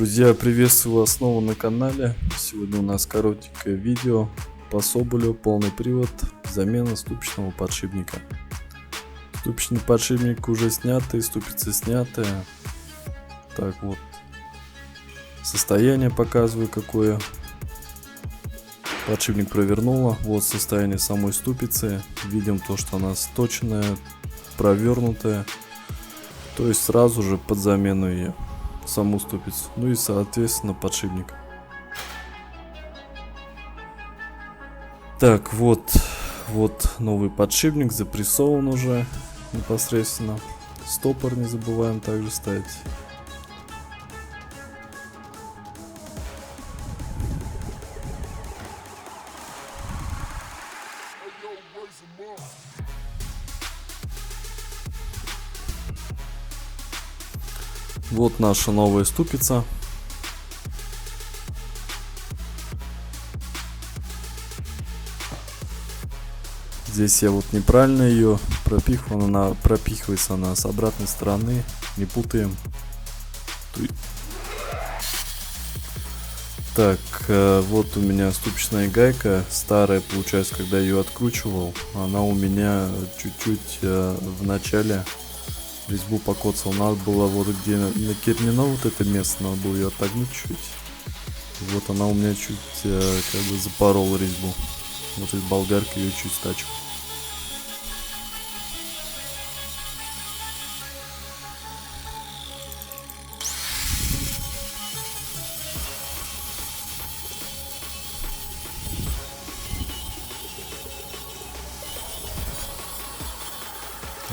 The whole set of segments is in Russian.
Друзья, приветствую вас снова на канале. Сегодня у нас коротенькое видео по Соболю, полный привод, замена ступичного подшипника. Ступичный подшипник уже снятый, ступицы сняты. Так вот, состояние показываю какое. Подшипник провернуло. Вот состояние самой ступицы. Видим то, что она сточенная, провернутая. То есть сразу же под замену ее. Саму ступицу, ну и соответственно подшипник. Так, вот новый подшипник, запрессован уже непосредственно. Стопор не забываем также ставить. Вот наша новая ступица. Здесь я вот неправильно ее пропихиваю, она пропихивается она с обратной стороны, не путаем. Так, вот у меня ступичная гайка старая, получается, когда ее откручивал, она у меня чуть-чуть в начале резьбу покоцал. Надо было вот где накернено вот это место, надо было ее отогнуть чуть. Вот она у меня чуть как бы запорола резьбу. Вот из болгарки ее чуть стачку.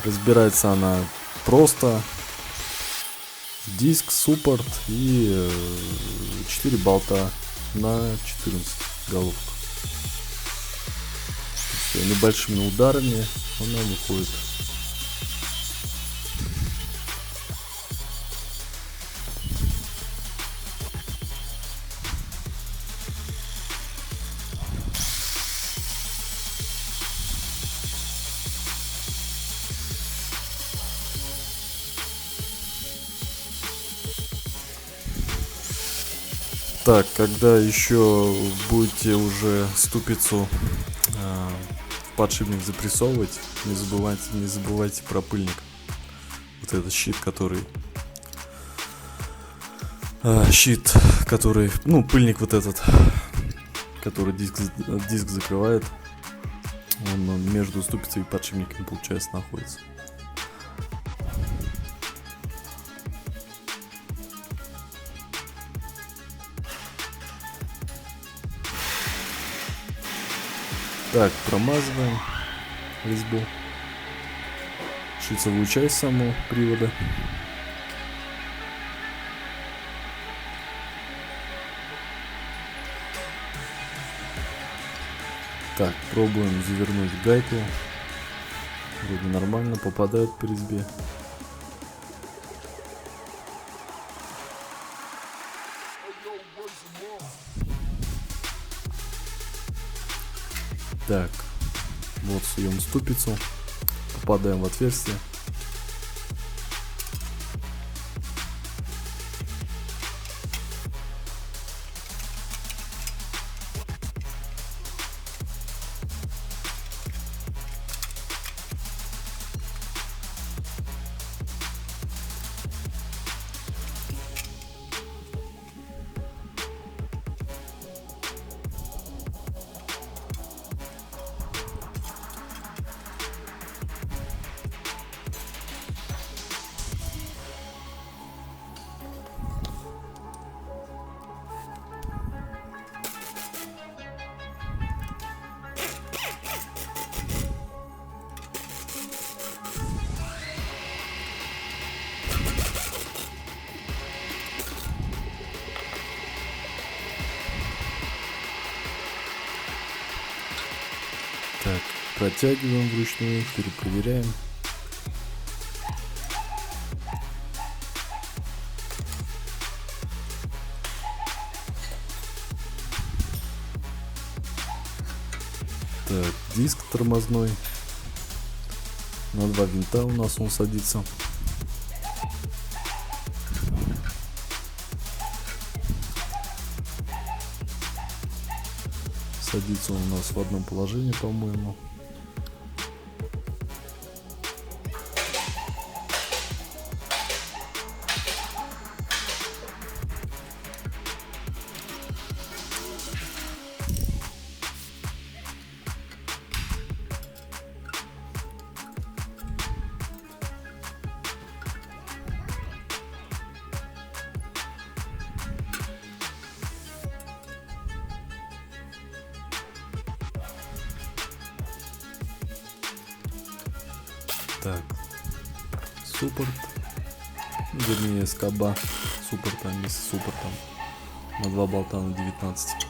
Разбирается она просто. Диск, суппорт и 4 болта на 14 головок. Все, небольшими ударами она выходит. Так, когда еще будете уже ступицу подшипник запрессовывать, не забывайте про пыльник. Вот этот щит, который ну, пыльник вот этот, который диск закрывает, он между ступицей и подшипником, получается, находится. Так, промазываем резьбу, шлицевую часть самого привода. Так, пробуем завернуть гайку. Вроде нормально, попадает по резьбе. Так, вот суем ступицу, попадаем в отверстие. Так, протягиваем вручную, перепроверяем. Так, диск тормозной. На 2 винта у нас он садится. находиться он у нас в одном положении, по-моему. Так, суппорт, вернее скоба суппорта, не с суппортом, на 2 болта на 19.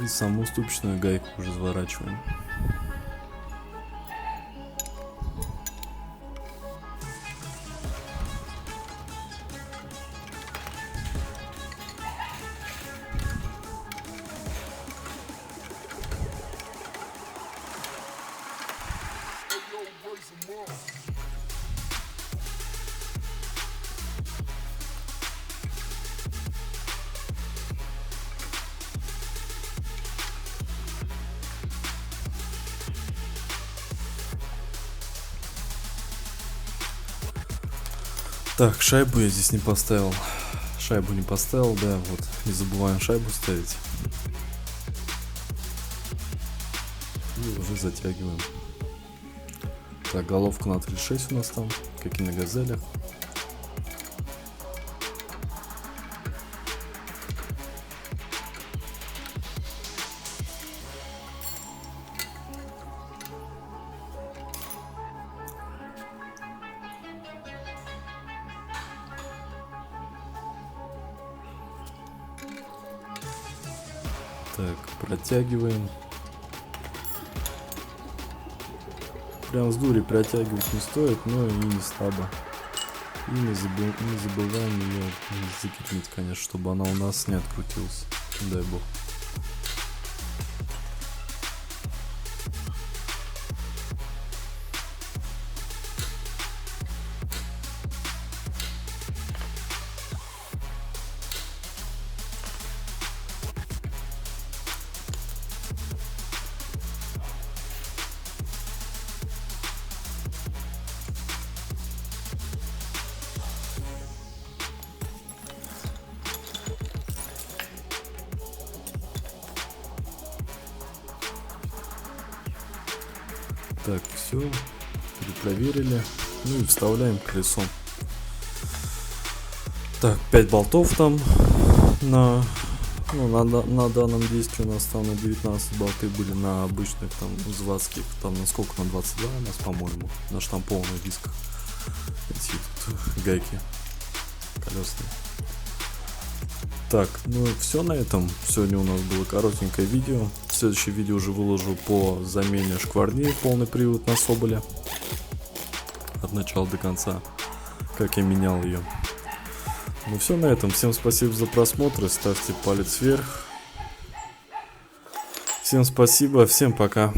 И саму ступичную гайку уже заворачиваем. Так, шайбу я здесь не поставил. Шайбу не поставил, да, вот. Не забываем шайбу ставить. И уже затягиваем. Так, головка на 36 у нас там, как и на газелях. Так, протягиваем. Прям с дури протягивать не стоит, но и не слабо. И не забываем ее закрепить, конечно, чтобы она у нас не открутилась. Дай бог. Так, все, перепроверили. Ну и вставляем колесо. Так, 5 болтов там на данном диске у нас там на 19 болты были, на обычных там заводских там на сколько, на 22 у нас, по-моему, на штампованных дисках. Эти тут гайки колесные. Так, ну все на этом. Сегодня у нас было коротенькое видео. Следующее видео уже выложу по замене шкварни в полный привод на Соболе. От начала до конца. Как я менял ее. Ну все на этом. Всем спасибо за просмотр. Ставьте палец вверх. Всем спасибо. Всем пока.